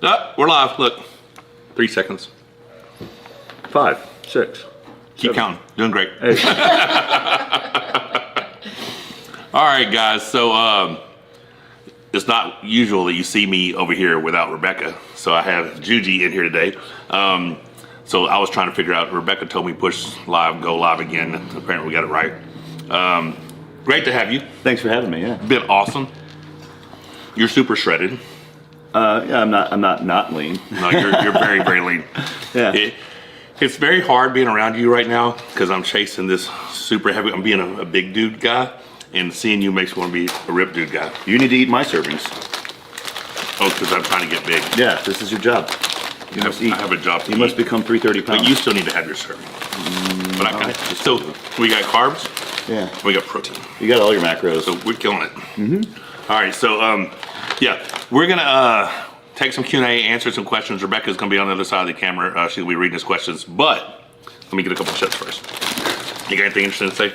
We're live. Look, 3 seconds. 5, 6. Keep 7. counting. Doing great. Hey. All right, guys. So it's not usual that you see me over here without Rebecca. So I have Juji in here today. So I was trying to figure out. Rebecca told me push live, go live again. Apparently we got it right. Great to have you. Thanks for having me. Yeah. Been awesome. You're super shredded. Yeah, I'm not lean. No, you're very, very lean. Yeah. It's very hard being around you right now because I'm chasing this super heavy. I'm being a big dude guy, and seeing you makes me want to be a ripped dude guy. You need to eat my servings. Oh, because I'm trying to get big. Yeah, this is your job. You must eat. I have a job to You eat. must become 330 pounds. But you still need to have your serving. But I can. So we got carbs. Yeah. We got protein. You got all your macros. So we're killing it. Mm-hmm. All right. So yeah, we're gonna take some Q&A, answer some questions. Rebecca's gonna be on the other side of the camera. She'll be reading us questions. But let me get a couple of shots first. You got anything interesting to say?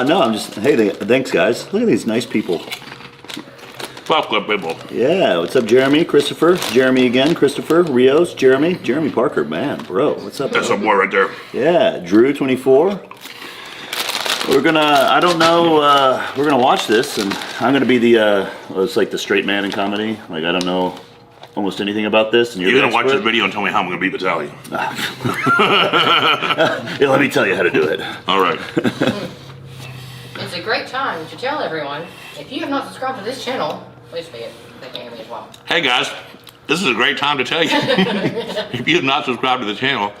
No, I'm just. Hey, thanks, guys. Look at these nice people. Welcome, people. Yeah. What's up, Jeremy? Christopher? Jeremy again. Christopher. Rios. Jeremy. Jeremy Parker. Man, bro. What's up? That's a boy right there. Yeah. Drew 24. We're gonna. I don't know. We're gonna watch this, and I'm gonna be the. It's like the straight man in comedy. Like I don't know almost anything about this, and You're gonna watch this video and tell me how I'm gonna beat Vitaly. Yeah, let me tell you how to do it. All right. It's a great time to tell everyone, if you have not subscribed to this channel, please be it. They can hear me as well. Hey guys, this is a great time to tell you. If you have not subscribed to the channel,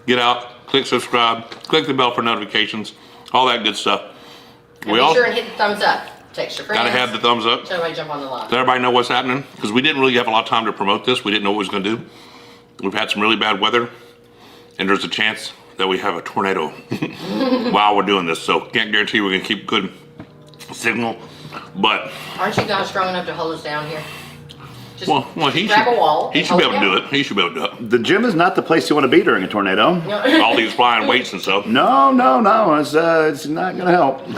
get out, click subscribe, click the bell for notifications, all that good stuff. And be sure and hit the thumbs up. Text your friends. Gotta have the thumbs up. So everybody jump on the live. Let everybody know what's happening, because we didn't really have a lot of time to promote this. We didn't know what we was gonna do. We've had some really bad weather, and there's a chance that we have a tornado while we're doing this. So can't guarantee we're gonna keep good signal, but Aren't you guys strong enough to hold us down here? Just well, he grab should, a wall. he and should be hold able to do down. it. He should be able to do it. The gym is not the place you want to be during a tornado. All these flying weights and stuff. No. It's not gonna help.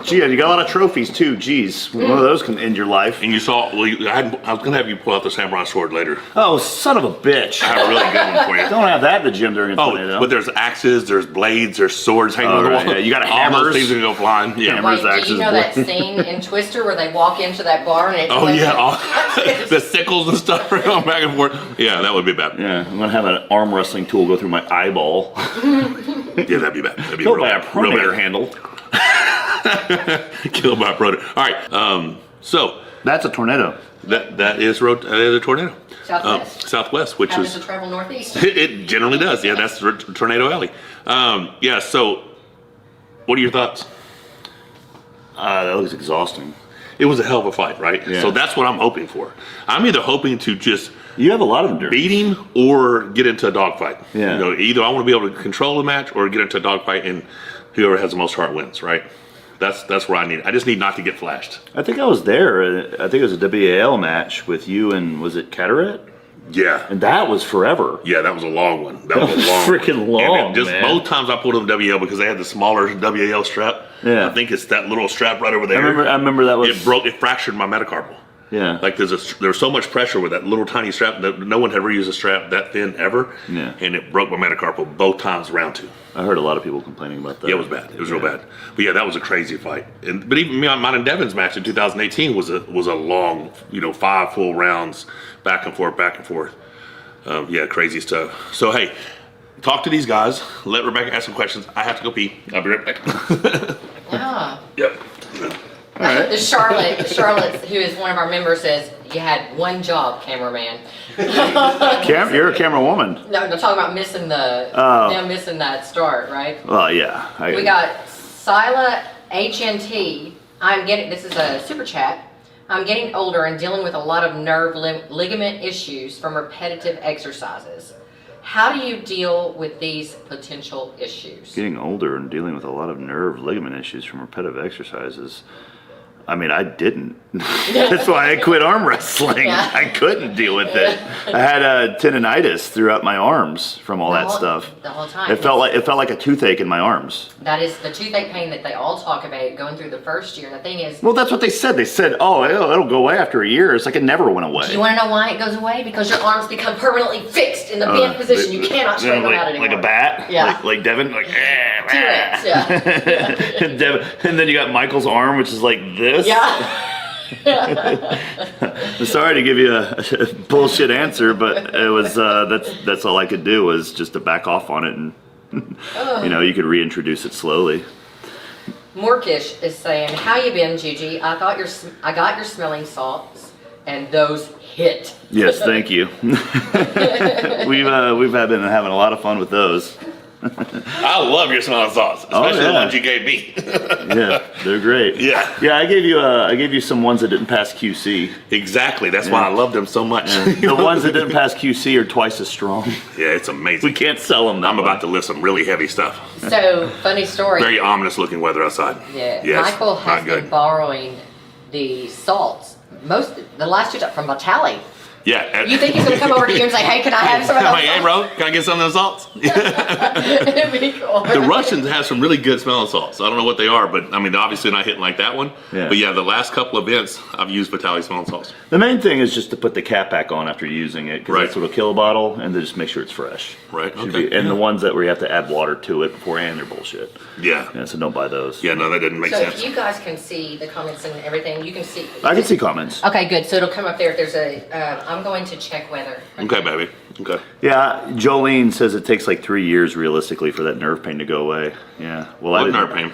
Gee, you got a lot of trophies too. Geez, one of those can end your life. And you saw, well, I was gonna have you pull out the samurai sword later. Oh, son of a bitch! I have a really good one for you. Don't have that in the gym during a tornado. But there's axes, there's blades, there's swords hanging on the right, wall. yeah. You got all hammers. those things that go flying. Yeah. Hammers. Wait, do axes, you know that blades. scene in Twister where they walk into that bar and it Oh yeah, all, the sickles and stuff are going back and forth. Yeah, that would be bad. Yeah, I'm gonna have an arm wrestling tool go through my eyeball. Yeah, that'd be bad. That'd be Killed real by a bad. Real pronator bad. handle. Killed by a predator. All right. So That's a tornado. that is a tornado. Southwest. Southwest, which Happens is to travel northeast. it generally does. Yeah, that's Tornado Alley. Yeah. So, what are your thoughts? That looks exhausting. It was a hell of a fight, right? Yeah. So that's what I'm hoping for. I'm either hoping to just You have a lot of endurance. beat him or get into a dogfight. Yeah. You know, either I want to be able to control the match or get into a dogfight, and whoever has the most heart wins, right? That's where I need. I just need not to get flashed. I think I was there. I think it was a WAL match with you and was it Cataract? Yeah. And that was forever. Yeah, that was a long one. That was a long Freaking one. long, And just man. both times I pulled on WL because they had the smaller WL strap. Yeah. I think it's that little strap right over there. I remember that was. It fractured my metacarpal. Yeah. Like there's so much pressure with that little tiny strap that no one had ever used a strap that thin ever. Yeah. And it broke my metacarpal both times round two. I heard a lot of people complaining about that. Yeah, it was bad. It was real bad. But yeah, that was a crazy fight. But even mine and Devin's match in 2018 was a long, 5 full rounds, back and forth, back and forth. Yeah, crazy stuff. So hey, talk to these guys. Let Rebecca ask some questions. I have to go pee. I'll be right back. Yeah. Yep. All right. Charlotte, who is one of our members, says you had one job, cameraman. You're a camera woman. No, I'm talking about missing missing that start, right? Well, yeah. We got Sila HNT. This is a super chat. I'm getting older and dealing with a lot of nerve ligament issues from repetitive exercises. How do you deal with these potential issues? Getting older and dealing with a lot of nerve ligament issues from repetitive exercises. I mean, I didn't. That's why I quit arm wrestling. Yeah. I couldn't deal with it. I had tendonitis throughout my arms from all that stuff. The whole time. It felt like a toothache in my arms. That is the toothache pain that they all talk about going through the first year. And the thing is, Well, that's what they said. They said, "Oh, it'll go away after a year." It's like it never went away. do you want to know why it goes away? Because your arms become permanently fixed in the bent position. You cannot straighten them out anymore. Like a bat. Yeah. Like Devin. Like. T-Rex, yeah. And Devin, and then you got Michael's arm, which is like this. Yeah. I'm sorry to give you a bullshit answer, but it was that's all I could do was just to back off on it, and you could reintroduce it slowly. Morkish is saying, "How you been, Juji? I got your smelling salts, and those hit." Yes, thank you. we've been having a lot of fun with those. I love your smelling salts, especially the ones you gave me. Yeah, they're great. Yeah. I gave you some ones that didn't pass QC. Exactly. That's why I love them so much. The ones that didn't pass QC are twice as strong. Yeah, it's amazing. We can't sell them. I'm about to list some really heavy stuff. So, funny story. Very ominous looking weather outside. Yeah, Yes, Michael has not been good. borrowing the salts the last 2 times from Vitaly. Yeah. You think he's gonna come over to you and say, "Hey, can I have some of I'm those?" like, hey, bro, can I get some of those salts? It'd be cool. The Russians have some really good smelling salts. I don't know what they are, but I mean, obviously not hitting like that one. Yeah. But yeah, the last couple events, I've used Vitaly smelling salts. The main thing is just to put the cap back on after using it, because Right. that's what'll kill a bottle, and then just make sure it's fresh. Right, Should okay. be- and the ones that where you have to add water to it beforehand are bullshit. Yeah. Yeah, so don't buy those. Yeah, no, that didn't make So sense. if you guys can see the comments and everything, you can see. I can see comments. Okay, good. So it'll come up there. If there's I'm going to check weather. Okay, baby. Okay. Yeah, Jolene says it takes like 3 years realistically for that nerve pain to go away. Yeah. Well, I What didn't nerve pain?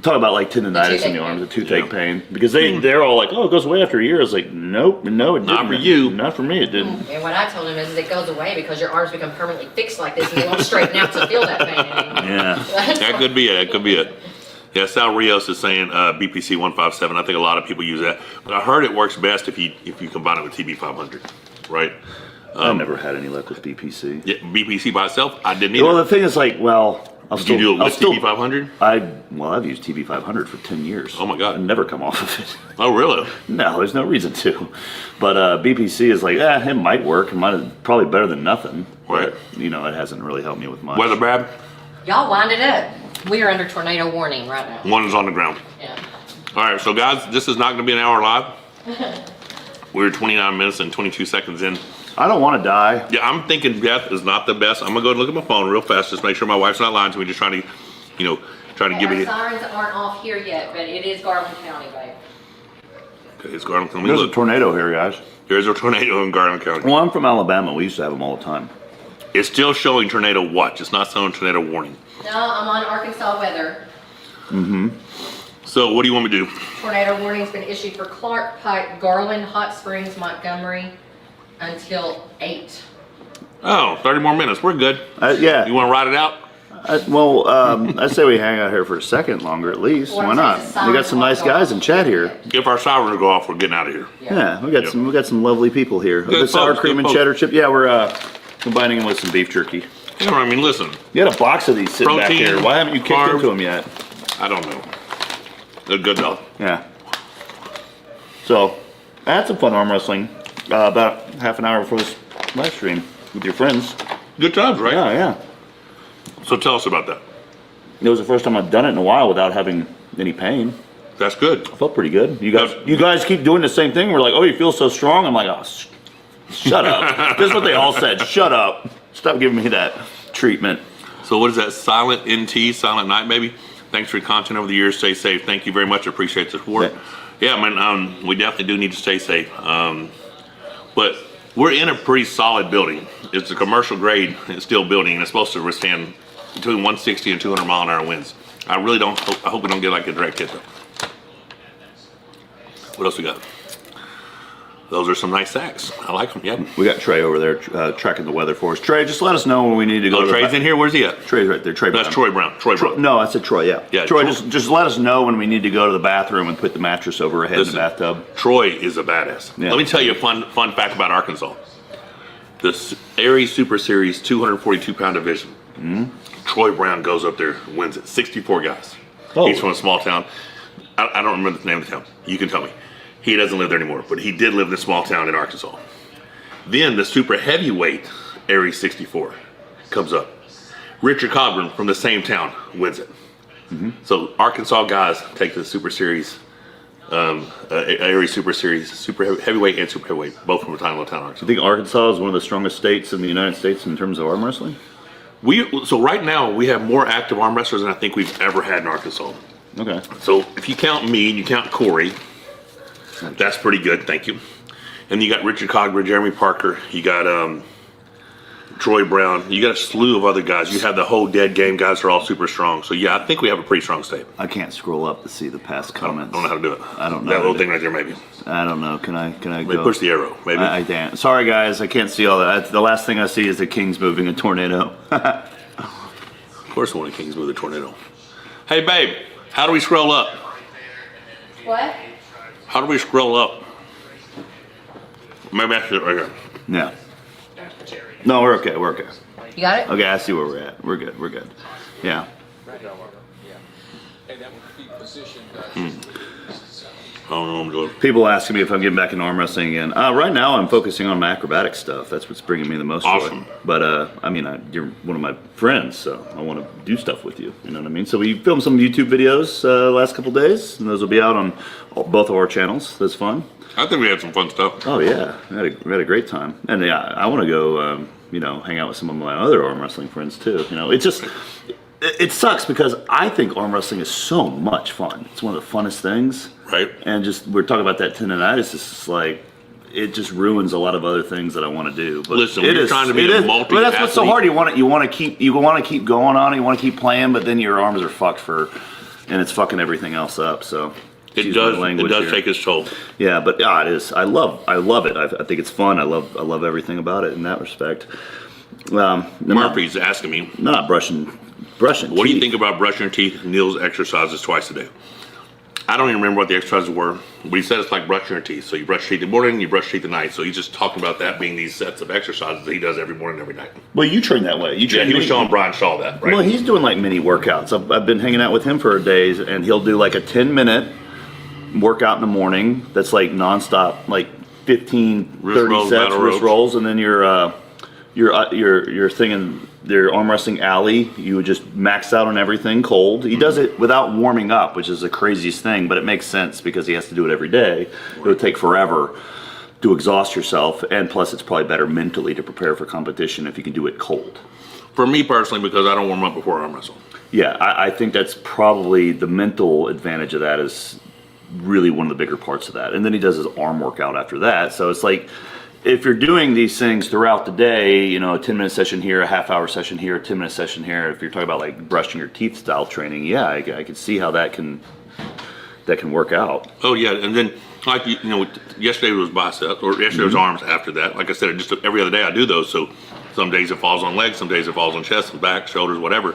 talk about like tendonitis in toothache the arms, the pain. toothache Yeah. pain, because they're all like, "Oh, it goes away after a year." It's like, nope, no, it didn't. Not for you. Not for me, it didn't. And what I told him is it goes away because your arms become permanently fixed like this and you won't straighten out to feel that pain anymore. Yeah. That could be it. That could be it. Yeah, Sal Rios is saying BPC 157. I think a lot of people use that, but I heard it works best if you combine it with TB 500, right? I've never had any luck with BPC. Yeah, BPC by itself, I didn't either. Well, the thing is, like, I'll Did you do it with TB 500? I've used TB 500 for 10 years. Oh my God. I've never come off of it. Oh, really? No, there's no reason to. But BPC is like, it might work. It might probably better than nothing. Right. But, it hasn't really helped me with much. Weather bad? Y'all wind it up. We are under tornado warning right now. One is on the ground. Yeah. All right, so guys, this is not going to be an hour live. We're 29 minutes and 22 seconds in. I don't want to die. Yeah, I'm thinking death is not the best. I'm gonna go look at my phone real fast, just make sure my wife's not lying to me. Just trying to, give Our me. sirens aren't off here yet, but it is Garland County, babe. Okay, it's Garland County. There's a Look, tornado here, guys. there's a tornado in Garland County. Well, I'm from Alabama. We used to have them all the time. It's still showing tornado watch. It's not showing tornado warning. No, I'm on Arkansas weather. So what do you want me to do? Tornado warning's been issued for Clark, Pike, Garland, Hot Springs, Montgomery until 8. Oh, 30 more minutes. We're good. Yeah. You want to ride it out? I say we hang out here for a second longer at least. Well, Why I'm not? saying the We got some nice sirens guys in chat here. If our sirens go off, we're getting out of here. Yeah, we got some lovely people here. Good The sour folks, cream good and folks. cheddar chip. Yeah, we're combining them with some beef jerky. Yeah, I mean, listen, You had a box of these sitting back Protein, here. Why haven't you kicked carbs. into them yet? I don't know. They're good though. Yeah. So, I had some fun arm wrestling about half an hour before this live stream with your friends. Good times, right? Yeah. So tell us about that. It was the first time I've done it in a while without having any pain. That's good. I felt pretty good. You guys keep doing the same thing. We're like, oh, you feel so strong. I'm like, oh, shut up. This is what they all said. Shut up. Stop giving me that treatment. So what is that? Silent NT, Silent Night, baby. Thanks for your content over the years. Stay safe. Thank you very much. I appreciate the support. Yeah, man, we definitely do need to stay safe. But we're in a pretty solid building. It's a commercial grade steel building, and it's supposed to withstand between 160 and 200 mile an hour winds. I really don't. I hope we don't get like a direct hit though. What else we got? Those are some nice sacks. I like them. Yep. We got Trey over there tracking the weather for us. Trey, just let us know when we need to go. Oh, Trey's in here. Where's he at? Trey's right there. Trey That's Brown. Troy Brown. Troy Brown. No, I said Troy. Yeah. Yeah, Troy, Troy- just let us know when we need to go to the bathroom and put the mattress over our head Listen, in the bathtub. Troy is a badass. Yeah. Let me tell you a fun fact about Arkansas. The Aries Super Series 242-pound division. Troy Brown goes up there, wins it. 64 guys. Oh. He's from a small town. I don't remember the name of the town. You can tell me. He doesn't live there anymore, but he did live in a small town in Arkansas. Then the super heavyweight Aries 64 comes up. Richard Cogburn from the same town wins it. So Arkansas guys take the Super Series, Aries Super Series, super heavyweight and super heavyweight, both from a tiny little town, Arkansas. I think Arkansas is one of the strongest states in the United States in terms of arm wrestling. So right now we have more active arm wrestlers than I think we've ever had in Arkansas. Okay. So if you count me and you count Corey, that's pretty good. Thank you. And you got Richard Cogburn, Jeremy Parker. You got Troy Brown. You got a slew of other guys. You have the whole dead game guys who are all super strong. So yeah, I think we have a pretty strong state. I can't scroll up to see the past comments. I don't know how to do it. I don't know. That little thing right there, maybe. I don't know. Can I Maybe go? push the arrow, maybe. I can't. Sorry guys, I can't see all that. The last thing I see is the Kings moving a tornado. Of course, one of the Kings move the tornado. Hey, babe, how do we scroll up? What? How do we scroll up? Maybe I should right here. Yeah. No, we're okay. We're okay. You got it? Okay, I see where we're at. We're good. We're good. Yeah. I don't know what I'm doing. People asking me if I'm getting back in arm wrestling again. Right now, I'm focusing on my acrobatic stuff. That's what's bringing me the most Awesome. joy. But I mean, you're one of my friends, so I want to do stuff with you. You know what I mean? So we filmed some YouTube videos last couple days, and those will be out on both of our channels. That's fun. I think we had some fun stuff. Oh yeah, we had a great time, and yeah, I want to go, hang out with some of my other arm wrestling friends too. You know, it sucks because I think arm wrestling is so much fun. It's one of the funnest things, Right. and just we're talking about that tendonitis. It's just like it just ruins a lot of other things that I want to do. But Listen, you're trying to be a But that's what's so multi-athlete. hard. You want to keep going on. You want to keep playing, but then your arms are fucked and it's fucking everything else up. So. It Excuse my does language here. take its toll. Yeah, but it is. I love it. I think it's fun. I love everything about it in that respect. Murphy's asking me, Not brushing. what do you teeth. think about brushing your teeth, Neil's exercises twice a day? I don't even remember what the exercises were, but he said it's like brushing your teeth. So you brush your teeth in the morning, you brush your teeth at night. So he's just talking about that being these sets of exercises that he does every morning, every night. Well, you train that way. You Yeah, train. he was showing Brian Shaw that, right? Well, he's doing like mini workouts. I've been hanging out with him for days, and he'll do like a 10-minute workout in the morning. That's like nonstop, like 15, Wrist 30 rolls, sets, battle wrist ropes. rolls, and then your thing in their arm wrestling alley, you would just max out on everything cold. He does it without warming up, which is the craziest thing, but it makes sense because he has to do it every day. It would take forever to exhaust yourself, and plus it's probably better mentally to prepare for competition if you can do it cold. For me personally, because I don't warm up before arm wrestle. Yeah, I think that's probably the mental advantage of that is really one of the bigger parts of that. And then he does his arm workout after that. So it's like, if you're doing these things throughout the day, a 10-minute session here, a half-hour session here, a 10-minute session here, if you're talking about like brushing your teeth style training, yeah, I can see how that can work out. Oh yeah, and then like yesterday was biceps, or yesterday was arms. After that, like I said, just every other day I do those. So some days it falls on legs, some days it falls on chest and back, shoulders, whatever.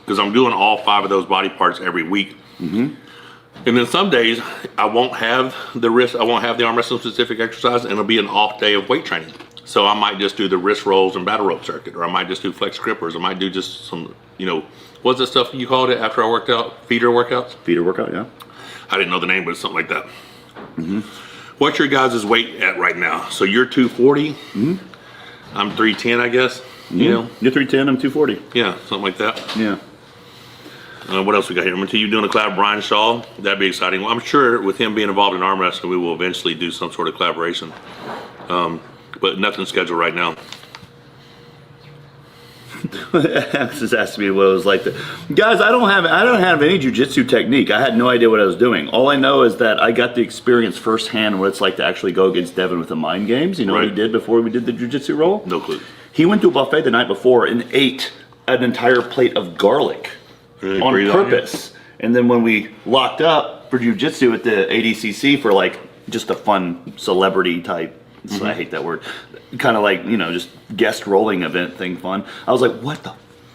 Because I'm doing all 5 of those body parts every week. Mm-hmm. And then some days I won't have the arm wrestling specific exercise, and it'll be an off day of weight training. So I might just do the wrist rolls and battle rope circuit, or I might just do flex grippers. I might do just some, what's the stuff you called it after I worked out? Feeder workouts? Feeder workout, yeah. I didn't know the name, but it's something like that. Mm-hmm. What's your guys' weight at right now? So you're 240. Mm-hmm. I'm 310, I guess. Mm-hmm. You're 310, I'm 240. Yeah, something like that. Yeah. What else we got here? Until you doing a collab with Brian Shaw, that'd be exciting. Well, I'm sure with him being involved in arm wrestling, we will eventually do some sort of collaboration. But nothing scheduled right now. Just asked me what it was like. Guys, I don't have any jujitsu technique. I had no idea what I was doing. All I know is that I got the experience firsthand what it's like to actually go against Devin with the mind games. You know what he Right. did before we did the jujitsu roll? No clue. He went to a buffet the night before and ate an entire plate of garlic on breathe on you? purpose. And then when we locked up for jujitsu at the ADCC for like just a fun celebrity type, so I hate that word, kind of like, just guest rolling event thing fun. I was like, what the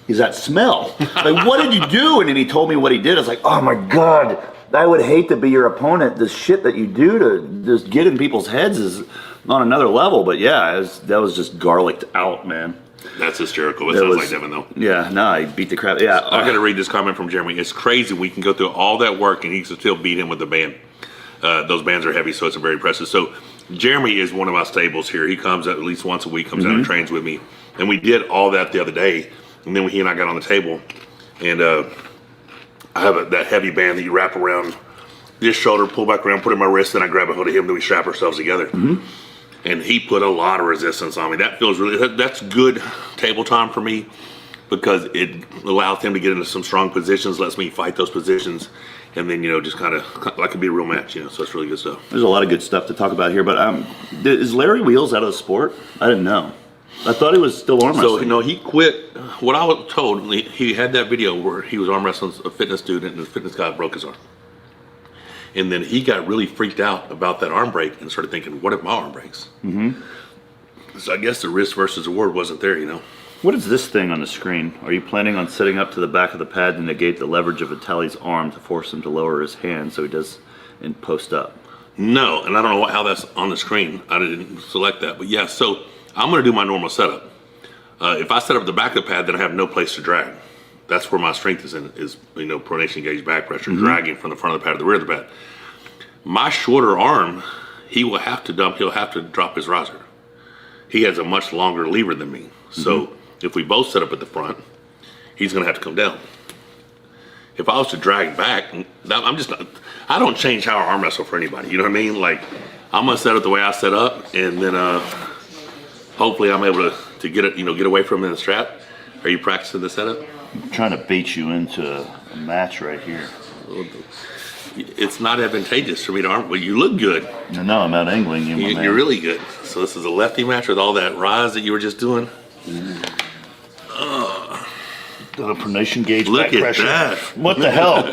is that smell? Like, what did you do? And then he told me what he did. I was like, oh my God, I would hate to be your opponent. The shit that you do to just get in people's heads is on another level. But yeah, that was just garlicked out, man. That's hysterical. It That sounds was- like Devin, though. Yeah, no, I beat the crap. Yeah, I got to read this comment from Jeremy. It's crazy we can go through all that work and he can still beat him with the band. Those bands are heavy, so it's very impressive. So Jeremy is one of my stables here. He comes at least once a week, comes out and trains with me. And we did all that the other day. And then he and I got on the table. And I have that heavy band that you wrap around this shoulder, pull back around, put it in my wrist, then I grab a hold of him, then we strap ourselves together. And he put a lot of resistance on me. That feels really, that's good table time for me because it allows him to get into some strong positions, lets me fight those positions, and then, just kind of, like it be a real match, so it's really good stuff. there's a lot of good stuff to talk about here, but is Larry Wheels out of the sport? I didn't know. I thought he was still arm So, wrestling. he quit. What I was told, he had that video where he was arm wrestling a fitness student and the fitness guy broke his arm. And then he got really freaked out about that arm break and started thinking, what if my arm breaks? So I guess the risk versus reward wasn't there, What is this thing on the screen? Are you planning on sitting up to the back of the pad to negate the leverage of Vitaly's arm to force him to lower his hand so he does and post up? No, and I don't know how that's on the screen. I didn't select that. But yeah, so I'm going to do my normal setup. If I set up the back of the pad, then I have no place to drag. That's where my strength is pronation engaged back pressure, dragging from the front of the pad to the rear of the pad. My shorter arm, he'll have to drop his riser. He has a much longer lever than me. So if we both set up at the front, he's going to have to come down. If I was to drag back, I don't change how I arm wrestle for anybody. You know what I mean? Like, I'm going to set up the way I set up, and then hopefully I'm able to get it, get away from him in the strap. Are you practicing the setup? I'm trying to bait you into a match right here. It's not advantageous for me to arm, but you look good. No, I'm out angling you, my man. You're really good. So this is a lefty match with all that rise that you were just doing. Got a pronation gauge Look back at pressure. that. What the hell?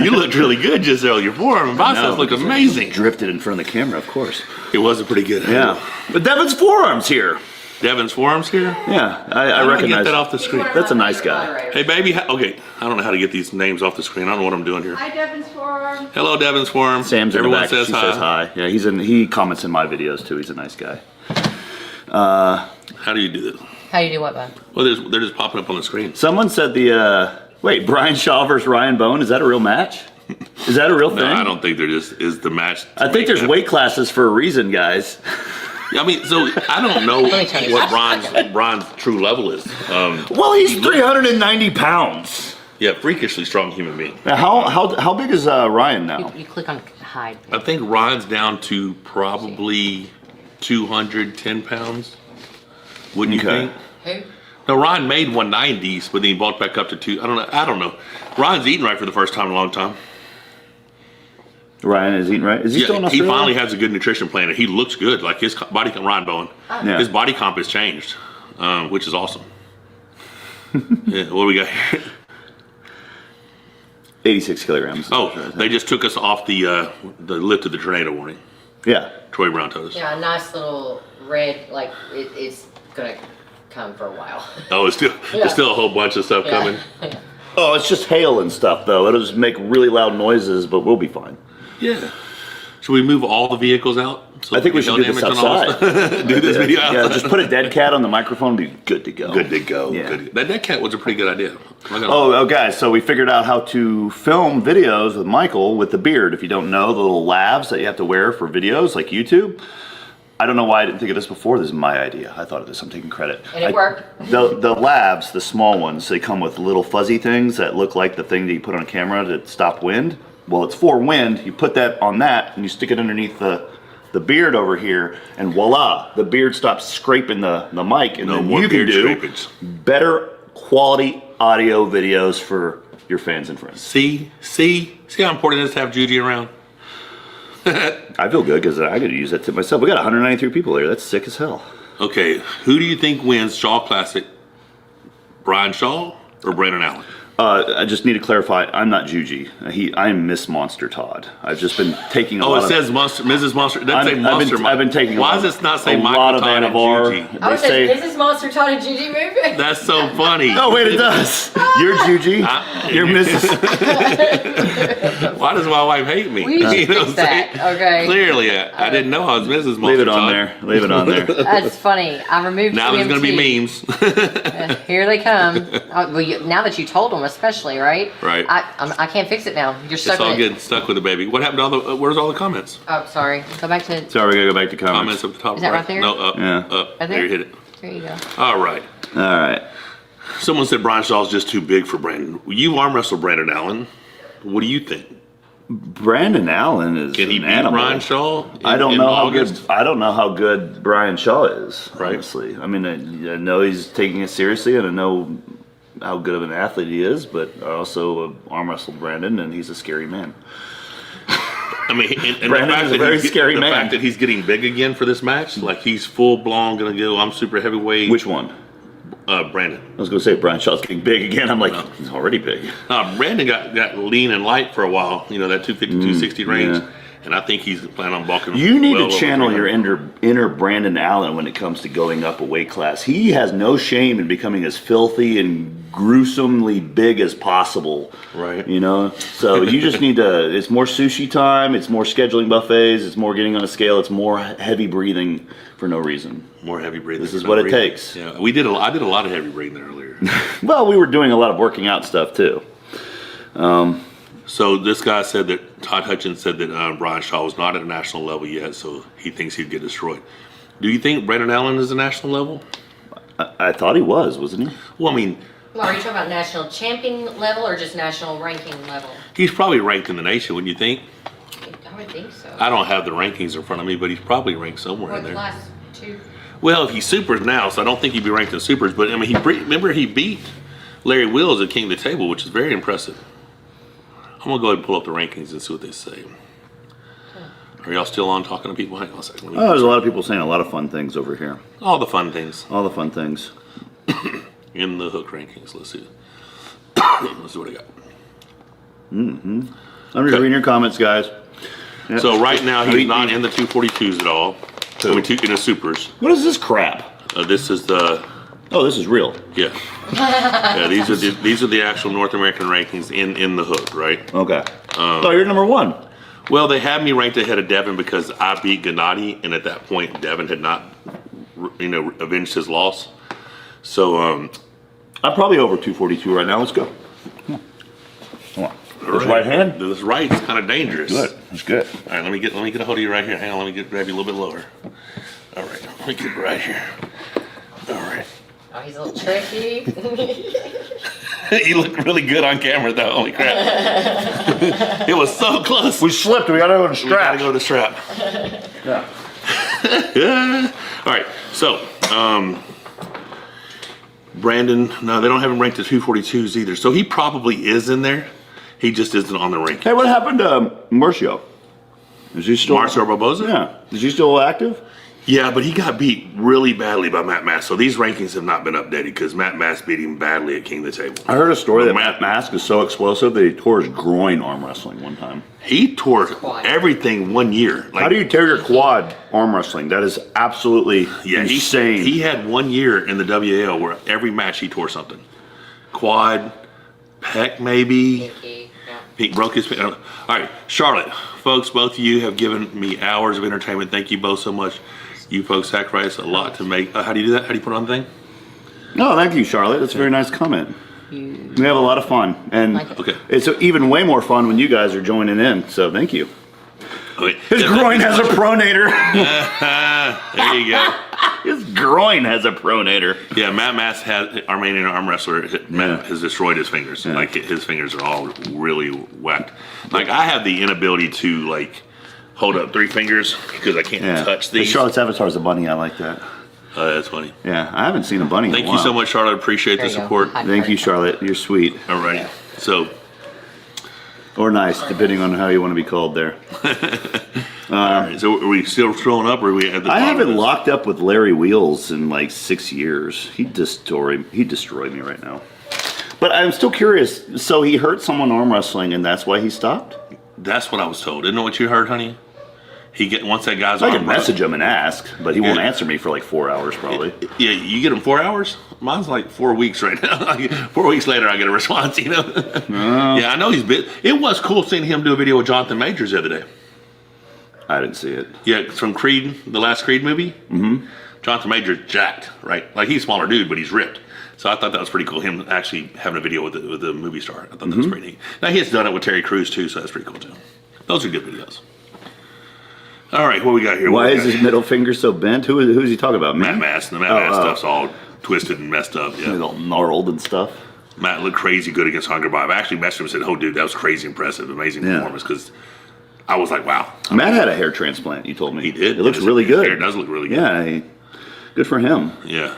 You looked really good just there. Your forearm and biceps looked amazing. Drifted in front of the camera, of course. It was a pretty good. Yeah. But Devin's forearm's here. Devin's forearms here. Yeah, I How do recognize get that off the screen. That's a nice guy. Hey, baby. Okay, I don't know how to get these names off the screen. I don't know what I'm doing here. Hi, Devin's forearm. Hello, Devin's forearm. Sam's in Everyone the back. says She hi. says hi. Yeah, he comments in my videos too. He's a nice guy. How do you do this? How you do what, bud? Well, they're just popping up on the screen. Someone said wait, Brian Shaw versus Ryan Bone, is that a real match? Is that a real thing? No, I don't think there just is the match. I think there's weight classes for a reason, guys. I mean, so I don't know me tell you what Brian's true level is. Well, he's 390 pounds. Yeah, freakishly strong human being. Now, how big is Ryan now? You click on hide. I think Ryan's down to probably 210 pounds. Wouldn't you Okay. think? Who? No, Ryan made 190s, but then he bulked back up to 2. I don't know. Ryan's eating right for the first time in a long time. Ryan is eating right. Is he still in Yeah, he Australia? finally has a good nutrition plan, and he looks good. Like his body, Ryan Bowen, Yeah. his body comp has changed, which is awesome. Yeah, what do we got here? 86 kilograms. Oh, they just took us off the lifted the tornado warning. Yeah. Troy Brown told us. Yeah, a nice little red, like it's gonna come for a while. Oh, it's still Yeah. there's still a whole bunch of stuff coming. Oh, it's just hail and stuff, though. It'll just make really loud noises, but we'll be fine. Yeah. Should we move all the vehicles out? So I think we get should no do this damage on all outside. this- do this video Yeah, outside. just put a dead cat on the microphone and be good to go. Good to go. Yeah. Good. That cat was a pretty good idea. I'm not gonna- Oh, guys, so we figured out how to film videos with Michael with the beard. If you don't know, the little lavs that you have to wear for videos like YouTube. I don't know why I didn't think of this before. This is my idea. I thought of this. I'm taking credit. And it worked. The lavs, the small ones, they come with little fuzzy things that look like the thing that you put on camera to stop wind. Well, it's for wind. You put that on that, and you stick it underneath the beard over here, and voila, the beard stops scraping the mic, and No then more you can beard do scrapings. better quality audio videos for your fans and friends. See how important it is to have Judy around. I feel good because I could use that tip myself. We got 193 people here. That's sick as hell. Okay, who do you think wins Shaw Classic? Brian Shaw or Brandon Allen? I just need to clarify. I'm not Juji. I'm Miss Monster Todd. I've just been taking a lot it says Monster, Mrs. Monster. It doesn't say Monster. I've been taking. Why does it not say a Michael lot of Todd and Anavar. Juji? I would say, is this Monster Todd and Jujimufu? That's so funny. Oh wait, it does. You're Juji. You're Mrs. Why does my wife hate me? We should fix that. Okay. Clearly, I didn't know I was Mrs. Monster. Leave it on Todd. there. Leave it on there. That's funny. I removed Now there's going to be TMT. memes. Here they come. Now that you told them, especially, right? Right. I can't fix it now. You're stuck It's all with it. good. Stuck with it, baby. What happened to all the? Where's all the comments? Oh, sorry. Go back to. Sorry, we gotta go back to Comments comments. up the top. Is that right there? No, up. Yeah. Up. Right There there? you hit it. There you go. All right. All right. Someone said Brian Shaw's just too big for Brandon. You arm wrestled Brandon Allen. What do you think? Brandon Allen is Can he an beat animal. Brian Shaw? I don't in know how August? good. I don't know how good Brian Shaw is. Right. Honestly, I mean, I know he's taking it seriously, and I know how good of an athlete he is. But I also arm wrestled Brandon, and he's a scary man. I mean, and Brandon the fact is a that very he's scary the man. fact that he's getting big again for this match, like he's full blown gonna go. I'm super heavyweight. Which one? Brandon. I was going to say Brian Shaw's getting big again. I'm like, he's already big. Brandon got lean and light for a while. You know, that 250, 260 range. yeah. And I think he's planning on bulking. You need well to over channel your 300. inner Brandon Allen when it comes to going up a weight class. He has no shame in becoming as filthy and gruesomely big as possible. Right. You know? So you just need to, it's more sushi time, it's more scheduling buffets, it's more getting on a scale, it's more heavy breathing for no reason. More heavy breathing. This is for what no it reason. takes. Yeah, I did a lot of heavy breathing earlier. Well, we were doing a lot of working out stuff too. So this guy said that Todd Hutchins said that Brian Shaw was not at a national level yet, so he thinks he'd get destroyed. Do you think Brandon Allen is a national level? I thought he was, wasn't he? Well, I mean, Well, are you talking about national champion level or just national ranking level? he's probably ranked in the nation, wouldn't you think? I would think so. I don't have the rankings in front of me, but he's probably ranked somewhere Or in the there. last two. Well, if he's supers now, so I don't think he'd be ranked in supers. But I mean, remember he beat Larry Wills at King of the Table, which is very impressive. I'm gonna go ahead and pull up the rankings and see what they say. Are y'all still on talking to people? Hang on a second. Oh, there's a lot of people saying a lot of fun things over here. All the fun things All the fun things. in the hook rankings. Let's see. Let's see what I got. I'm just reading your comments, guys. Yeah. So right now he's not in the 242s at all. I mean, in the supers. What is this crap? This is the Oh, this is real. yeah. Yeah, these are the actual North American rankings in the hook, right? Okay. Oh, you're number one. Well, they had me ranked ahead of Devin because I beat Gennady, and at that point, Devin had not, avenged his loss. So, I'm probably over 242 right now. Let's go. Come on. This right hand? This right is kind of dangerous. Good. That's good. All right, let me get a hold of you right here. Hang on, let me grab you a little bit lower. All right, let me get right here. All right. Oh, he's a little tricky. You look really good on camera, though. Holy crap! It was so close. We slipped. We got to go to the We gotta strap. go to the strap. Yeah. All right, so Brandon, no, they don't have him ranked at 242s either. So he probably is in there. He just isn't on the ranking. Hey, what happened to Marcio? Is he still? Marcel Barboza? Yeah. Is he still active? Yeah, but he got beat really badly by Matt Mass. So these rankings have not been updated because Matt Mass beat him badly at King of the Table. I heard a story that Matt- Matt Mask is so explosive that he tore his groin arm wrestling one time. He tore Quad. everything 1 year. Like, How do you tear your quad arm wrestling? That is absolutely insane. He had 1 year in the WAL where every match he tore something. Quad, pec maybe. Pinky, yeah. He broke his. All right, Charlotte, folks, both of you have given me hours of entertainment. Thank you both so much. You folks sacrifice a lot to make. How do you do that? How do you put on the thing? No, thank you, Charlotte. That's a very nice comment. We have a lot of fun, and Okay. it's even way more fun when you guys are joining in. So thank you. Okay. His groin has a pronator. There you go. His groin has a pronator. Yeah, Matt Mass has Armenian arm wrestler. Matt has destroyed his fingers. Yeah. Like his fingers are all really whacked. Like I have the inability to like hold up 3 fingers because I can't Yeah. touch these. Charlotte's avatar is a bunny. I like that. That's funny. Yeah, I haven't seen a bunny. in a Thank you while. so much, Charlotte. Appreciate There the you go. support. Hi. Thank you, Charlotte. You're sweet All right. So or nice, depending on how you want to be called there. all right. So are we still throwing up, or are we at the? I bottom of haven't this? locked up with Larry Wheels in like 6 years. He destroyed me right now. But I'm still curious. So he hurt someone arm wrestling, and that's why he stopped? That's what I was told. Isn't that what you heard, honey? Once that guy's I arm can broke- message him and ask, but he won't answer me for like 4 hours probably. Yeah, you get him 4 hours? Mine's like 4 weeks right now. Like, 4 weeks later, I get a response, you know? Yeah, I know he's bit. It was cool seeing him do a video with Jonathan Majors the other day. I didn't see it. Yeah, it's from Creed, the last Creed movie. Mm-hmm. Jonathan Majors jacked, right? Like, he's a smaller dude, but he's ripped. So I thought that was pretty cool, him actually having a video with the movie star. I thought that was pretty neat. Now, he has done it with Terry Crews, too, so that's pretty cool, too. Those are good videos. All right, what we got here? Why is his middle finger so bent? Who's he talking about? Matt Mass. The Matt Mass stuff's all twisted and messed up. Yeah, He's all gnarled and stuff. Matt looked crazy good against Hunger Bob. I actually messaged him and said, "Oh, dude, that was crazy impressive, amazing performance." Because I was like, "Wow." Matt had a hair transplant. You told me He did. It looks really good. Hair does look really good. Yeah, good for him. Yeah.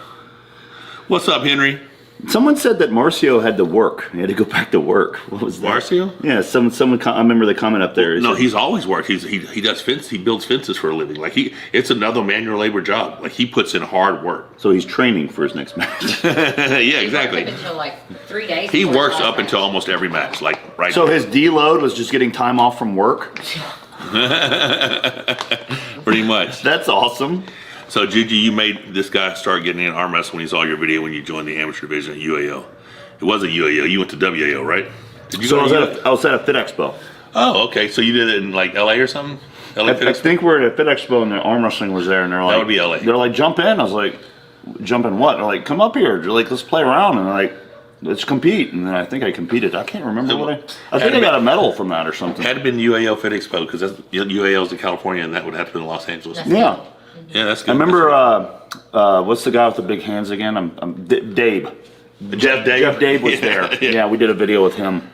What's up, Henry? Someone said that Marcio had to work. He had to go back to work. What was that? Marcio? Yeah, someone. I remember the comment up there. No, said, he's always worked. He does fence. He builds fences for a living. Like it's another manual labor job. Like he puts in hard work. So he's training for his next match. Yeah, exactly. Until like 3 days. He before works his up last until match. almost every match. Like right. So his deload was just getting time off from work. Pretty much. That's awesome. So Juji, you made this guy start getting in arm wrestling when he saw your video when you joined the amateur division at UAO. It wasn't UAO. You went to WAO, right? Did you So go to I was at a Fit Expo. Oh, okay. So you did it in like LA or something? LA Fit I Expo? think we're at a Fit Expo and the arm wrestling was there, and they're like, would be LA. They're like, jump in. I was like, jump in what? They're like, come up here. They're like, let's play around, and they're like, let's compete. And then I think I competed. I can't remember what I think I got a medal from that or something. Had to been UAO Fit Expo because UAO's in California and that would have to been Los Angeles. Yeah. Yeah, that's good. I remember, what's the guy with the big hands again? Dave. Jeff Dave. Jeff Dave was there. Yeah, we did a video with him.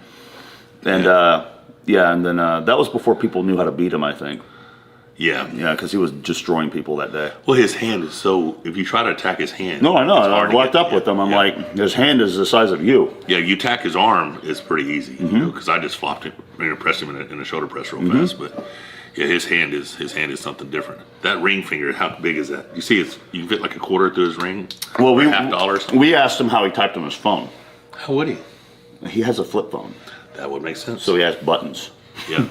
And, and then that was before people knew how to beat him, I think. Yeah. Yeah, because he was destroying people that day. Well, his hand is so, if you try to attack his hand. No, I know. it's hard I to walked get- up with him. I'm yeah. like, his hand is the size of you. Yeah, you attack his arm, it's pretty easy. Because I just flopped him, pressed him in a shoulder press real fast. But yeah, his hand is something different. That ring finger, how big is that? You see, you can fit like a quarter through his ring. Well, or $50. we asked him how he typed on his phone. How would he? He has a flip phone, That would make sense. so he has buttons. Yeah.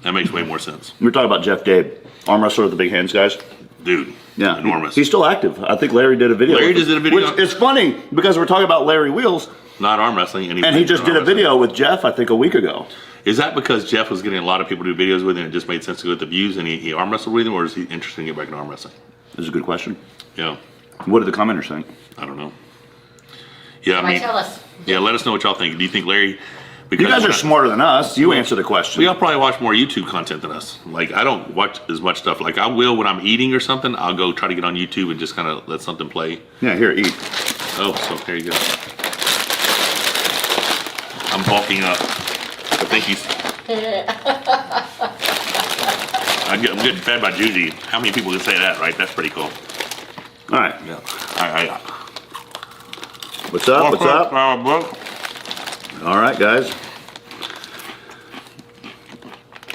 That makes way more sense. We were talking about Jeff Dave, arm wrestler with the big hands, guys. Dude. Yeah, Enormous. He's still active. I think Larry did a video. Larry with just him, did a video? Which is funny because we're talking about Larry Wheels, Not arm wrestling. and he just did a video with Jeff, I think, a week ago. Is that because Jeff was getting a lot of people to do videos with him and it just made sense to go with the views and he arm wrestled with him, or is he interested in getting back in arm wrestling? This is a good question. Yeah. What did the commenters think? I don't know. Yeah, I Somebody mean, tell us. yeah, let us know what y'all think. Do you think Larry, because You guys when are I- smarter than us. You answer the question. We all probably watch more YouTube content than us. Like, I don't watch as much stuff. Like, I will when I'm eating or something, I'll go try to get on YouTube and just kind of let something play. Yeah, here, eat. Oh, so there you go. I'm bulking up. I think he's. I'm getting fed by Juji. How many people can say that, right? That's pretty cool. All right. Yeah. What's up? What's up? All right, guys.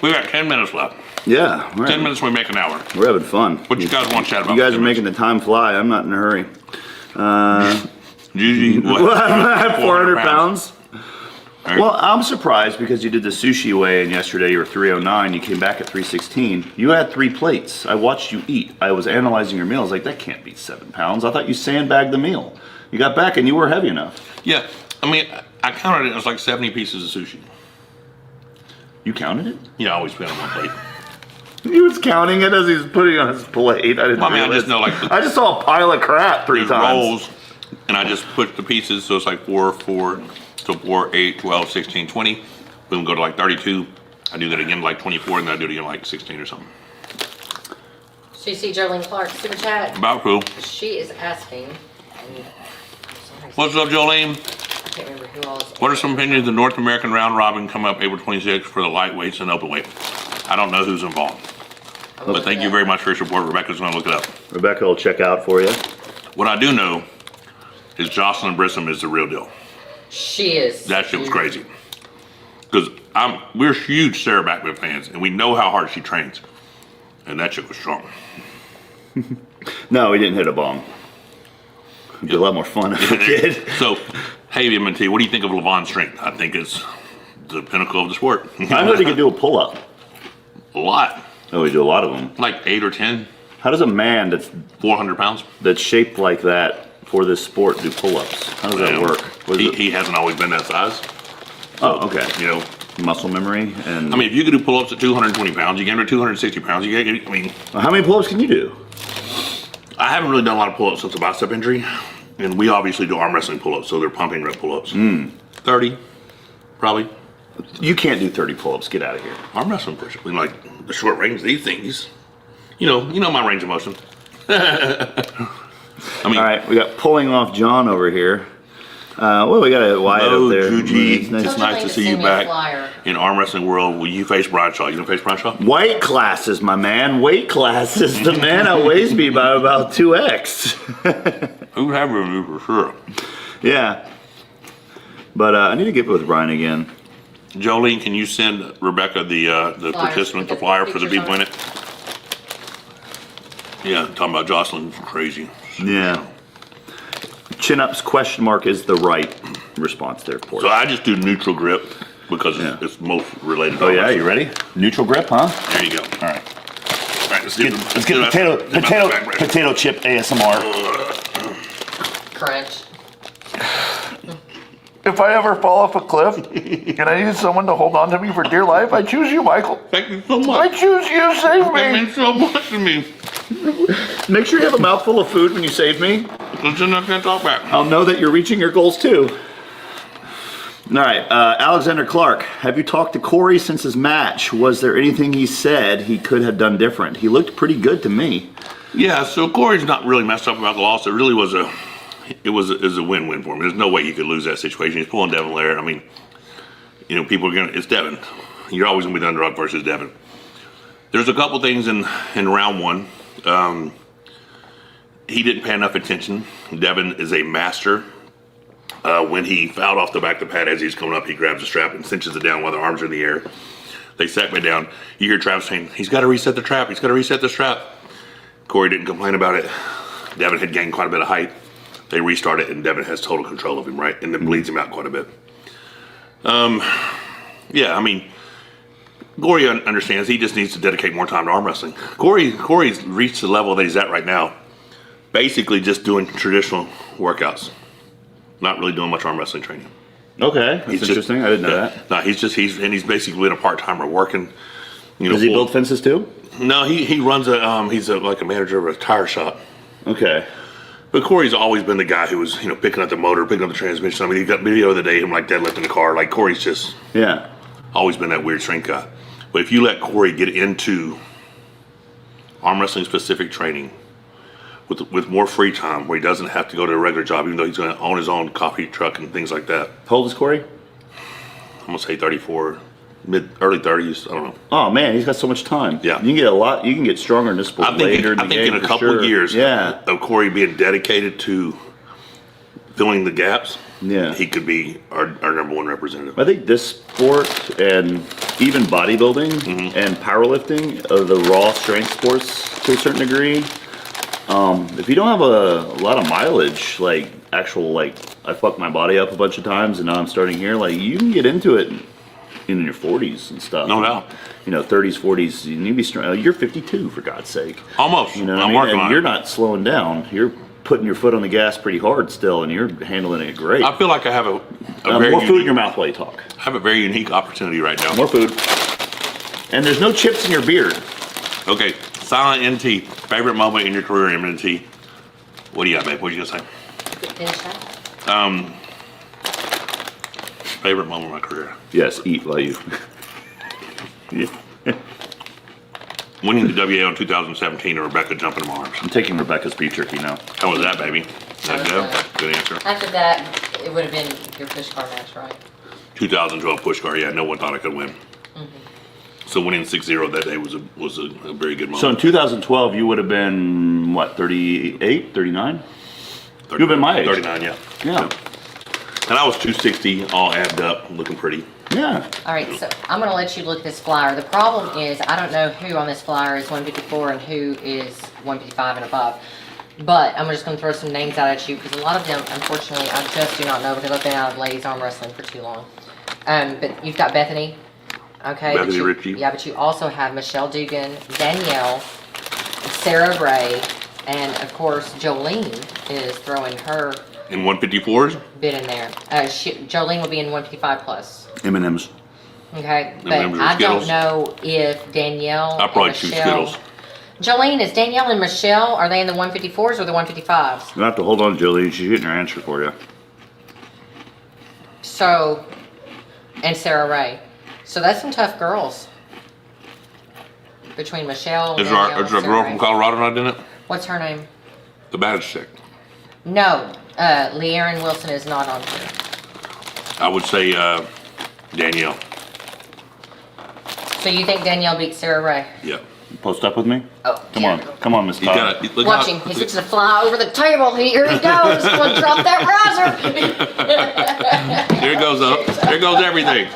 We got 10 minutes left. Yeah, 10 minutes, we make an hour. We're having fun. What you guys want to chat about? You guys are making the time fly. I'm not in a hurry. Juji, what? 400 pounds. Right. Well, I'm surprised because you did the sushi weigh-in yesterday. You were 309. You came back at 316. You had 3 plates. I watched you eat. I was analyzing your meal. I was like, that can't be 7 pounds. I thought you sandbagged the meal. You got back and you were heavy enough. Yeah, I mean, I counted it. It was like 70 pieces of sushi. You counted it? Yeah, I always put it on one plate. He was counting it as he was putting it on his plate. I didn't. Well, I mean, I realize. just know, like, I just saw a pile of crap 3 There's times. rolls, and I just put the pieces, so it's like 4, 4, so 4, 8, 12, 16, 20. We'll go to like 32. I do that again like 24, and then I do it again like 16 or something. So you see Jolene Clark, super chat. About cool. She is asking. And, What's up, Jolene? I can't remember who all is. What are some opinions of the North American round robin come up April 26th for the lightweights and open weight? I don't know who's involved, but thank you very much for your support. Rebecca's going to look it up. Rebecca will check out for you. What I do know is Jocelyn Brissom is the real deal. She is. That shit was crazy. Because we're huge Sarah Backman fans, and we know how hard she trains. And that chick was strong. No, he didn't hit a bomb. It'd be a lot more fun if he did. So, Hey, MNT, what do you think of Levon's strength? I think it's the pinnacle of the sport. I heard he could do a pull-up. A lot. Oh, we do a lot of them. Like 8 or 10, How does a man 400 pounds. that's shaped like that for this sport do pull-ups? How does that work? What is it? He hasn't always been that size. Oh, okay. You know, Muscle memory and. I mean, if you could do pull-ups at 220 pounds, you get under 260 pounds, you get, I mean, How many pull-ups can you do? I haven't really done a lot of pull-ups since a bicep injury. And we obviously do arm wrestling pull-ups, so they're pumping rep pull-ups. 30, probably. You can't do 30 pull-ups. Get out of here. Arm wrestling push. I mean, like the short range, these things. You know my range of motion. I mean, All right, we got pulling off John over here. Well, we got a Wyatt up there. Juji, Nice. it's nice to see you back in arm wrestling world. Will you face Bradshaw? You gonna face Bradshaw? Weight classes, my man. Weight classes. The man outweighs me by about 2x. Who'd have you for sure? Yeah. But I need to get with Brian again. Jolene, can you send Rebecca the participant, the flyer for the people in it? Yeah, talking about Jocelyn, crazy. Yeah. Chin-ups question mark is the right response there for So us. I just do neutral grip because it's most related. To Oh yeah, wrestling. you ready? Neutral grip, huh? There you go. All right. All right, let's Get potato chip ASMR. Crunch. If I ever fall off a cliff and I need someone to hold on to me for dear life, I choose you, Michael. Thank you so I much. choose you, save That me. means so much to me. Make sure you have a mouthful of food when you save me. Because then I can't talk back. I'll know that you're reaching your goals too. All right, Alexander Clark, have you talked to Corey since his match? Was there anything he said he could have done different? He looked pretty good to me. Yeah, so Corey's not really messed up about the loss. It really was a win-win for him. There's no way he could lose that situation. He's pulling Devin Lair. I mean, people are it's Devin. You're always gonna be the underdog versus Devin. There's a couple things in round one. He didn't pay enough attention. Devin is a master. When he fouled off the back of the pad as he's coming up, he grabs the strap and cinches it down while the arms are in the air. They sat me down. You hear Travis saying, he's got to reset the trap. He's got to reset the strap. Corey didn't complain about it. Devin had gained quite a bit of height. They restart it, and Devin has total control of him, right? And then bleeds him out quite a bit. Yeah, I mean, Corey understands he just needs to dedicate more time to arm wrestling. Corey's reached the level that he's at right now, basically just doing traditional workouts, not really doing much arm wrestling training. Okay, that's interesting. I didn't know that. No, he's basically been a part-timer working. Does he build fences too? No, he runs he's like a manager of a tire shop. Okay. But Corey's always been the guy who was, picking up the motor, picking up the transmission. I mean, he got video of the day, him like deadlifting the car. Like Corey's just always been that weird strength guy. But if you let Corey get into arm wrestling specific training with more free time, where he doesn't have to go to a regular job, even though he's going to own his own coffee truck and things like that. How old is Corey? I'm gonna say 34, early 30s. I don't know. Oh man, he's got so much time. Yeah. You can get a lot. You can get stronger in this sport later in the game. I think in a couple of years yeah, of Corey being dedicated to filling the gaps, yeah, he could be our number one representative. I think this sport and even bodybuilding and powerlifting are the raw strength sports to a certain degree. If you don't have a lot of mileage, like I fucked my body up a bunch of times and now I'm starting here, like you can get into it in your 40s and stuff. No doubt. 30s, 40s, you need to be strong. You're 52 for God's sake. Almost. You know what I'm I mean? working And on you're it. not slowing down. You're putting your foot on the gas pretty hard still, and you're handling it great. I feel like I have a very more food in unique, your mouth while you talk. I have a very unique opportunity right now. More food. And there's no chips in your beard. Okay, silent NT. Favorite moment in your career, MNT? What do you got, babe? What are you gonna say? Finish that. Favorite moment of my career. Yes, eat while you. Yeah. Winning the WA in 2017 and Rebecca jumping in my arms. I'm taking Rebecca's beef jerky now. How was that, baby? That good? Good answer. After that, it would have been your push car match, right? 2012 push car. Yeah, no one thought I could win. So winning 6-0 that day was a very good moment. So in 2012, you would have been, what, 38, 39? You've been my age. 39, yeah. Yeah. And I was 260, all added up, looking pretty. Yeah. All right, so I'm going to let you look at this flyer. The problem is I don't know who on this flyer is 154 and who is 155 and above. But I'm just going to throw some names out at you because a lot of them, unfortunately, I just do not know because I've been out of ladies arm wrestling for too long. But you've got Bethany. Okay. Bethany Ritchie. Yeah, but you also have Michelle Dugan, Danielle, Sarah Ray, and of course Jolene is throwing her In 154s? bit in there. Jolene will be in 155 plus. M&M's. Okay, but M&Ms or I don't Skittles? know if Danielle I'll probably and choose Michelle. Skittles. Jolene, is Danielle and Michelle, are they in the 154s or the 155s? You'll have to hold on to Jolene. She's getting her answer for you. So, and Sarah Ray. So that's some tough girls. Between Michelle and Is Danielle there and a Sarah girl Ray. from Colorado not in it? What's her name? The baddest chick. No, Leerin Wilson is not on here. I would say Danielle. So you think Danielle beats Sarah Ray? Yeah. Post up with me? Oh, Come dear. on. Come on, Miss He's Todd. got look Watch how- him. He's fixing to fly over the table. Here he goes. He's going to drop that riser. Here goes up. Here goes everything.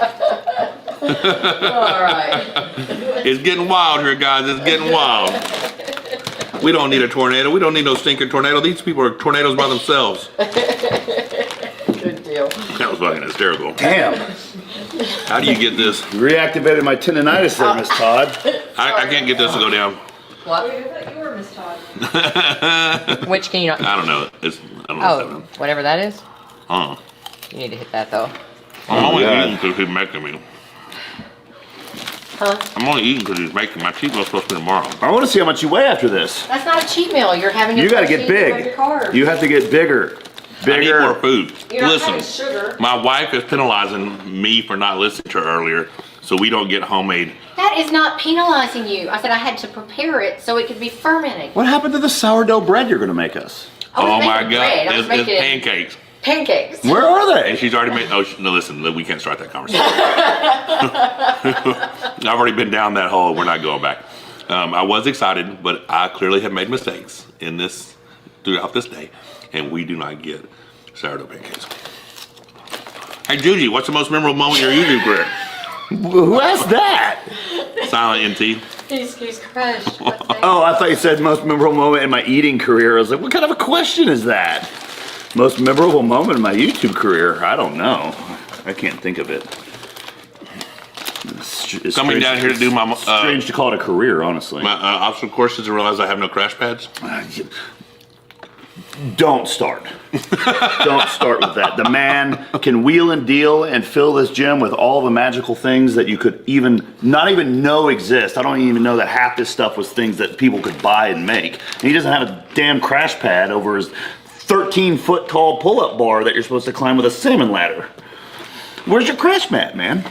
All right. It's getting wild here, guys. It's getting wild. We don't need a tornado. We don't need no stinking tornado. These people are tornadoes by themselves. Good deal. That was fucking hysterical. Damn. How do you get this? Reactivated my tendonitis there, Miss Todd. I can't get this to go down. What? Wait, I thought you were Miss Todd. Which can you not? I don't know. I don't know. Oh, whatever that is. Uh, You need to hit that though. I'm only God. eating because he's making me. Huh? I'm only eating because he's making my cheat meal's supposed to be tomorrow. I want to see how much you weigh after this. That's not a cheat meal. You're having your You got to first get eating of big. your carbs. You have to get bigger. I need more Bigger. food. You're not Listen, having sugar. my wife is penalizing me for not listening to her earlier, so we don't get homemade. That is not penalizing you. I said I had to prepare it so it could be fermented. What happened to the sourdough bread you're going to make us? I was Oh my making God, bread. I was it's making pancakes. pancakes. Where are And they? she's already made. Oh, no, listen, we can't start that conversation. I've already been down that hole. We're not going back. I was excited, but I clearly have made mistakes in this throughout this day, and we do not get sourdough pancakes. Hey, Judy, what's the most memorable moment in your YouTube career? Who asked that? Silent NT. He's crushed. What's that? Oh, I thought you said most memorable moment in my eating career. I was like, what kind of a question is that? Most memorable moment in my YouTube career? I don't know. I can't think of it. It's Coming down here to do my strange to call it a career, honestly. obstacle courses and realize I have no crash pads. Don't start. Don't start with that. The man can wheel and deal and fill this gym with all the magical things that you could not even know exist. I don't even know that half this stuff was things that people could buy and make. And he doesn't have a damn crash pad over his 13-foot tall pull-up bar that you're supposed to climb with a salmon ladder. Where's your crash mat, man?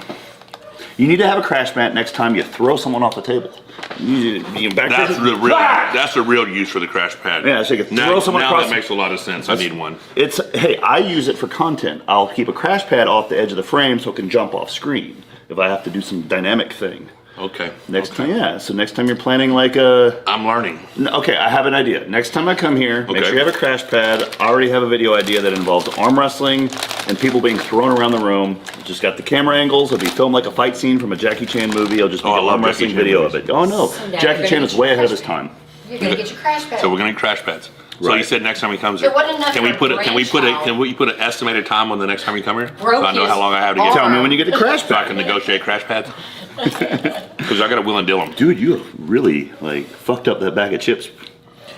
You need to have a crash mat next time you throw someone off the table. That's the real use for the crash pad. Yeah, so you can now, throw someone now across. that makes a lot of sense. I need one. Hey, I use it for content. I'll keep a crash pad off the edge of the frame so it can jump off screen if I have to do some dynamic thing. Okay. Next time, yeah. So next time you're planning like a. I'm learning. Okay, I have an idea. Next time I come here, make Okay. sure you have a crash pad. I already have a video idea that involves arm wrestling and people being thrown around the room. Just got the camera angles. It'll be filmed like a fight scene from a Jackie Chan movie. I'll just make I a love arm wrestling Jackie Chan video movies. of it. Oh no, So now you're Jackie gonna Chan get is your way ahead of crash his pad. time. You're gonna get your crash pad. So we're gonna need crash pads. So Right. you said next time he comes here. There wasn't enough Can we for put a it? Can we put it? grandchild. Can we put an estimated time on the next time you come here? Broke so I know his how long I have to get. Tell me when you get the crash So I pad. can negotiate crash pads. Because I got to will and deal them. Dude, you have really fucked up that bag of chips.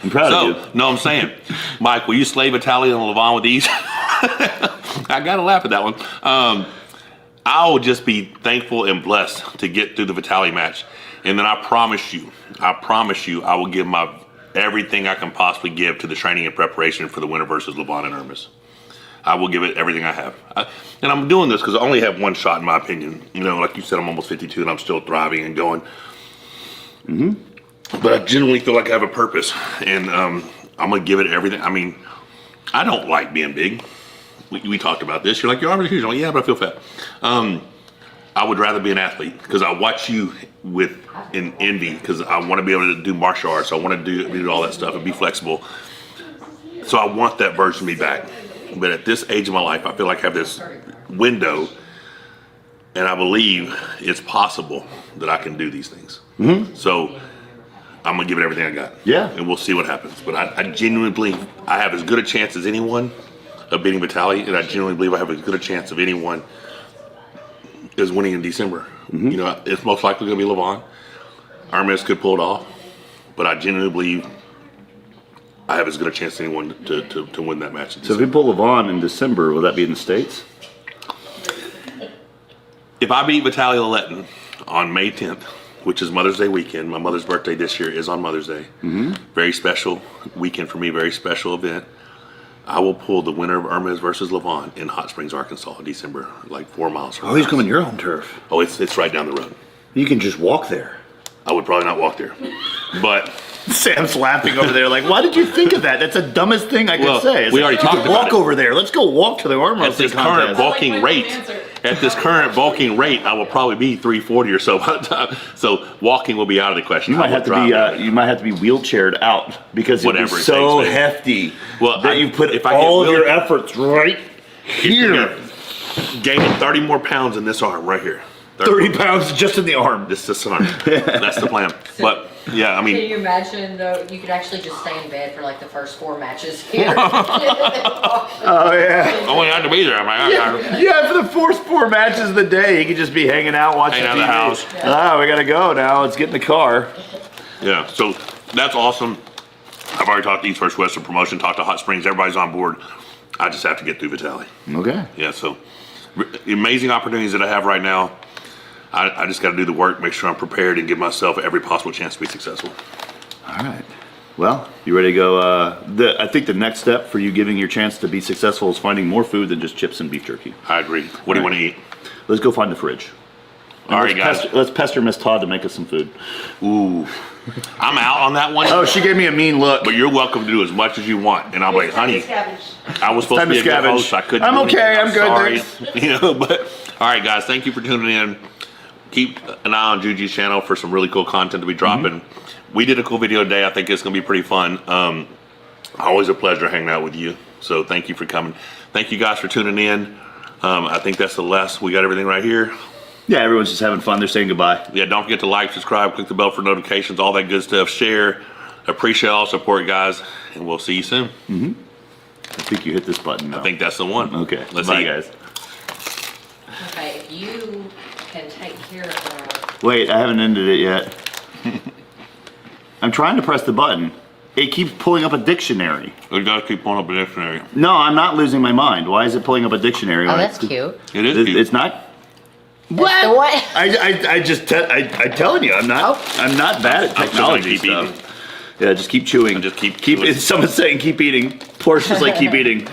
I'm proud of you. So, no, I'm saying, Mike, will you slay Vitaly and Levon with these? I gotta laugh at that one. I will just be thankful and blessed to get through the Vitaly match, and then I promise you, I will give my everything I can possibly give to the training and preparation for the winner versus Levon and Ermes. I will give it everything I have. And I'm doing this because I only have one shot, in my opinion. You know, like you said, I'm almost 52 and I'm still thriving and going. But I genuinely feel like I have a purpose, and I'm going to give it everything. I mean, I don't like being big. We talked about this. You're like, your arms are huge. I'm like, yeah, but I feel fat. I would rather be an athlete because I watch you in envy because I want to be able to do martial arts. I want to do all that stuff and be flexible. So I want that version of me back. But at this age of my life, I feel like I have this window, and I believe it's possible that I can do these things. So I'm gonna give it everything I got. Yeah. And we'll see what happens. But I genuinely believe I have as good a chance as anyone of beating Vitaly, and I genuinely believe I have as good a chance of anyone as winning in December. Mm-hmm. You know, it's most likely gonna be Levon. Ermes could pull it off, but I genuinely believe I have as good a chance as anyone to win that match. So if we pull Levon in December, will that be in the States? If I beat Vitaly Letin on May 10th, which is Mother's Day weekend, my mother's birthday this year is on Mother's Day. Mm-hmm. Very special weekend for me, very special event. I will pull the winner of Ermes versus Levon in Hot Springs, Arkansas, in December, like 4 miles from Oh, he's my coming house. your home turf. Oh, it's right down the road. You can just walk there. I would probably not walk there, but Sam's laughing over there like, why did you think of that? That's the dumbest thing I could Well, say. It's we like, already you talked could about walk it. over there. Let's go walk to the arm at this wrestling current contest. bulking Like rate, Michael's answer. at this current bulking rate, I will probably be 340 or so by the time. So walking will be out of the question. You might I will have to drive be there. you might have to be wheelchaired out because it'd be Whatever it so takes, man. hefty Well, that you put if I get all of your wheeled- efforts right here. Gaining 30 more pounds in this arm right here. 30 pounds just in the arm. This arm. That's the plan. But yeah, I Can mean, you imagine though, you could actually just stay in bed for like the first 4 matches here. Oh yeah. I only had to be there. I'm like, Yeah, for the first 4 matches of the day, he could just be hanging out watching Hanging out of the TV. house. Oh, we gotta go now. Let's get in the car. yeah. So that's awesome. I've already talked to East First Western Promotion, talked to Hot Springs. Everybody's on board. I just have to get through Vitaly. Okay. Yeah. So amazing opportunities that I have right now. I just got to do the work, make sure I'm prepared, and give myself every possible chance to be successful. All right. Well, you ready to go? I think the next step for you giving your chance to be successful is finding more food than just chips and beef jerky. I agree. What do you want to eat? Let's go find the fridge. All right, guys. Let's pester Miss Todd to make us some food. Ooh, I'm out on that one. Oh, she gave me a mean look. But you're welcome to do as much as you want. And I'm like, honey, I was supposed time to be to a good scavenge. host. I couldn't. I'm do okay, anything. I'm good, Sorry. thanks. You know, but all right, guys. Thank you for tuning in. Keep an eye on Juji's channel for some really cool content to be dropping. We did a cool video today. I think it's gonna be pretty fun. Always a pleasure hanging out with you. So thank you for coming. Thank you guys for tuning in. I think that's the last. We got everything right here. Yeah, everyone's just having fun. They're saying goodbye. Yeah, don't forget to like, subscribe, click the bell for notifications, all that good stuff. Share. Appreciate all support, guys, and we'll see you soon. I think you hit this button now. I think that's the one. Okay. Let's Bye, see. guys. Okay, if you can take care of that. Wait, I haven't ended it yet. I'm trying to press the button. It keeps pulling up a dictionary. We gotta keep pulling up a dictionary. No, I'm not losing my mind. Why is it pulling up a dictionary? Oh, when that's it's- cute. It is cute. It's not. That's the one. I'm telling you, I'm not. Oh. I'm not bad at I'm still gonna technology keep stuff. Yeah, just keep chewing. Just keep chewing. Someone's saying keep eating. Portia's like keep eating.